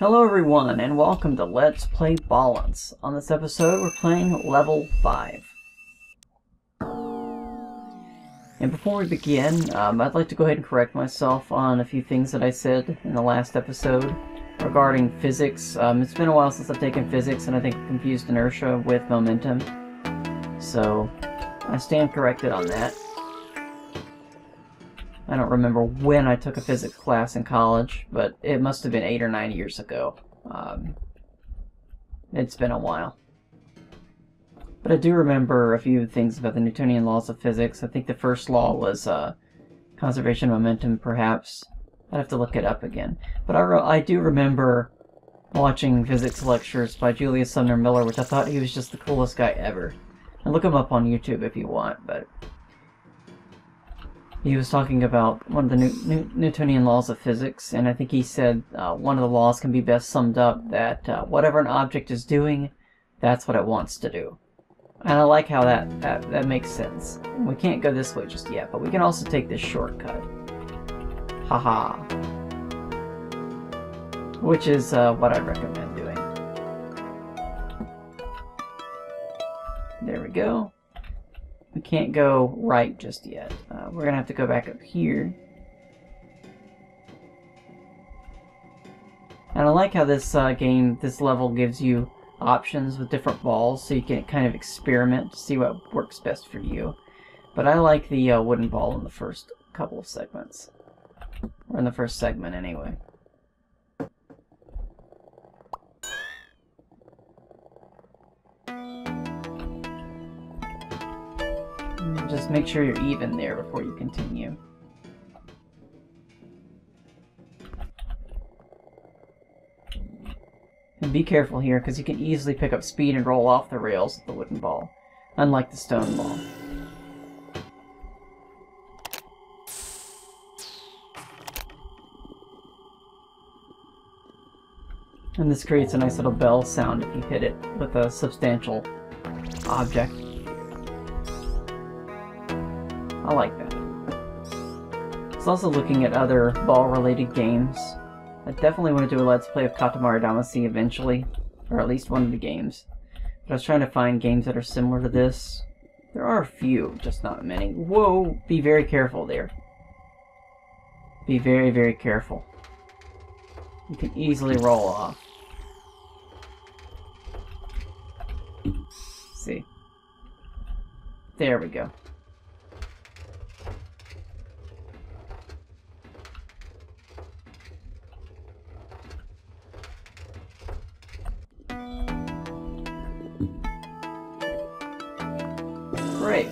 Hello everyone, and welcome to Let's Play Ballance. On this episode, we're playing Level 5. And before we begin, I'd like to go ahead and correct myself on a few things that I said in the last episode regarding physics. It's been a while since I've taken physics, and I think I confused inertia with momentum. So, I stand corrected on that. I don't remember when I took a physics class in college, but it must have been 8 or 9 years ago. It's been a while. But I do remember a few things about the Newtonian laws of physics. I think the first law was conservation of momentum, perhaps. I'd have to look it up again. But I do remember watching physics lectures by Julius Sumner Miller, which I thought he was just the coolest guy ever. And look him up on YouTube if you want, but he was talking about one of the Newtonian laws of physics, and I think he said one of the laws can be best summed up that whatever an object is doing, that's what it wants to do. And I like how that makes sense. We can't go this way just yet, but we can also take this shortcut. Haha. Which is what I recommend doing. There we go. We can't go right just yet. We're gonna have to go back up here. And I like how this this level gives you options with different balls, so you can kind of experiment to see what works best for you. But I like the wooden ball in the first couple of segments. Or in the first segment, anyway. Just make sure you're even there before you continue. And be careful here, because you can easily pick up speed and roll off the rails with the wooden ball, unlike the stone ball. And this creates a nice little bell sound if you hit it with a substantial object. I like that. I was also looking at other ball-related games. I definitely want to do a Let's Play of Katamari Damacy eventually, or at least one of the games. But I was trying to find games that are similar to this. There are a few, just not many. Whoa! Be very careful there. Be very, very careful. You can easily roll off. See? There we go. Great.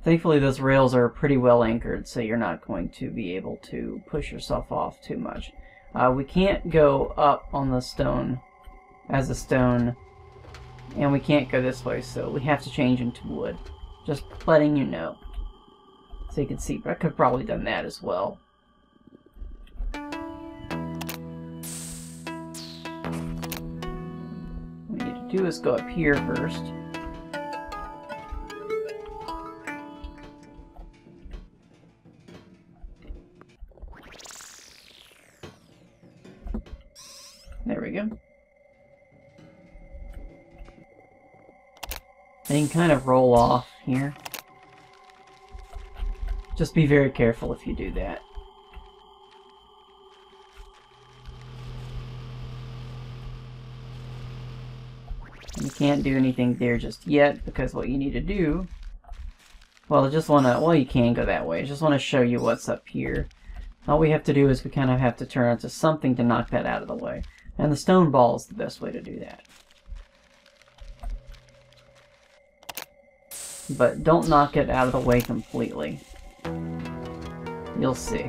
Thankfully those rails are pretty well anchored, so you're not going to be able to push yourself off too much. We can't go up on the stone as a stone, and we can't go this way, so we have to change into wood. Just letting you know. So you can see, but I could have probably done that as well. What we need to do is go up here first. There we go. And you can kind of roll off here. Just be very careful if you do that. And you can't do anything there just yet, because what you need to do... Well, I just want to... Well, you can go that way. I just want to show you what's up here. All we have to do is we kind of have to turn onto something to knock that out of the way. And the stone ball is the best way to do that. But don't knock it out of the way completely. You'll see.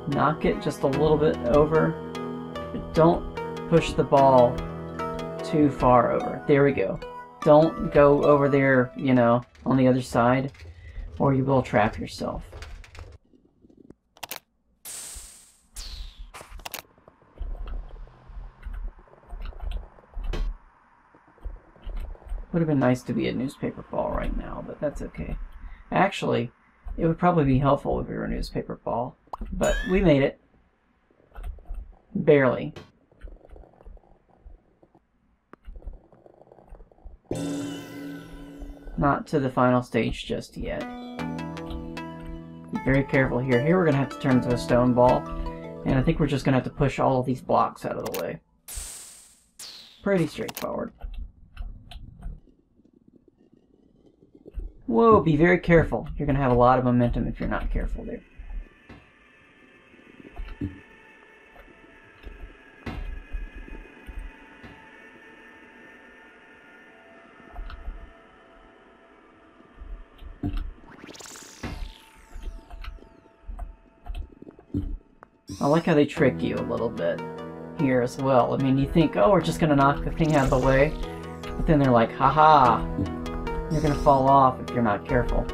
Knock it just a little bit over, but don't push the ball too far over. There we go. Don't go over there, you know, on the other side, or you will trap yourself. Would have been nice to be a newspaper ball right now, but that's okay. Actually, it would probably be helpful if we were a newspaper ball. But we made it. Barely. Not to the final stage just yet. Be very careful here. Here we're going to have to turn into a stone ball. And I think we're just going to have to push all of these blocks out of the way. Pretty straightforward. Whoa, be very careful. You're going to have a lot of momentum if you're not careful there. I like how they trick you a little bit here as well. I mean, you think, oh, we're just going to knock the thing out of the way. But then they're like, haha, you're going to fall off if you're not careful.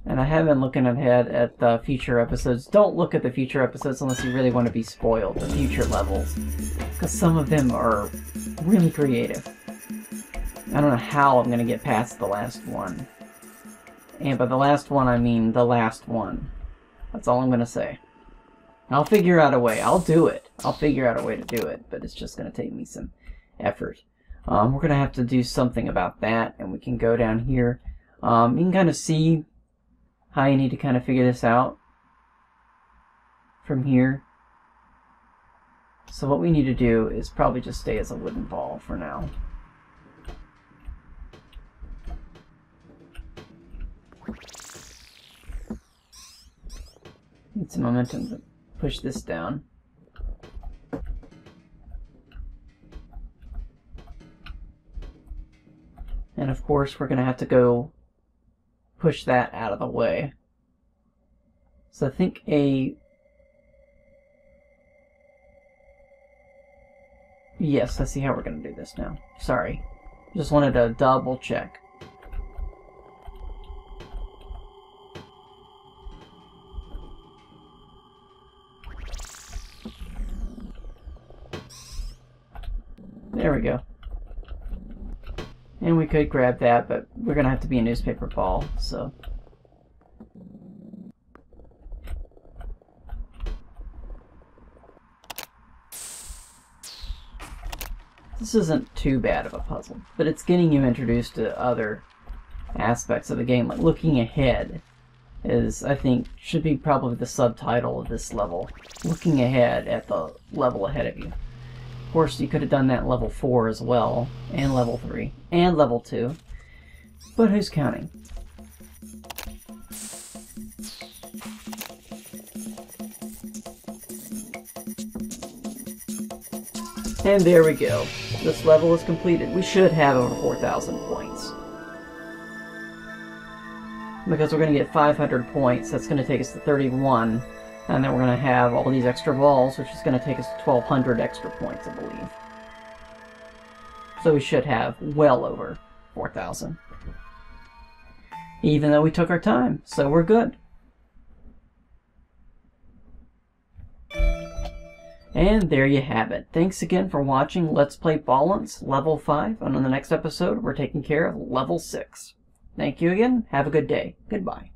And I have been looking ahead at the future episodes. Don't look at the future episodes unless you really want to be spoiled, the future levels. Because some of them are really creative. I don't know how I'm going to get past the last one. And by the last one, I mean the last one. That's all I'm going to say. I'll figure out a way. I'll do it. I'll figure out a way to do it, but it's just going to take me some effort. We're going to have to do something about that, and we can go down here. You can kind of see how you need to kind of figure this out from here. So what we need to do is probably just stay as a wooden ball for now. Need some momentum to push this down. And of course we're going to have to go push that out of the way. So I think yes, I see how we're going to do this now. Sorry. Just wanted to double check. There we go. And we could grab that, but we're going to have to be a newspaper ball, so. This isn't too bad of a puzzle, but it's getting you introduced to other aspects of the game. Like looking ahead is, I think, should be probably the subtitle of this level. Looking ahead at the level ahead of you. Of course, you could have done that in level 4 as well, and level 3, and level 2, but who's counting? And there we go. This level is completed. We should have over 4,000 points. Because we're going to get 500 points, that's going to take us to 31. And then we're going to have all these extra balls, which is going to take us to 1,200 extra points, I believe. So we should have well over 4,000. Even though we took our time, so we're good. And there you have it. Thanks again for watching Let's Play Ballance, Level 5. And on the next episode, we're taking care of Level 6. Thank you again. Have a good day. Goodbye.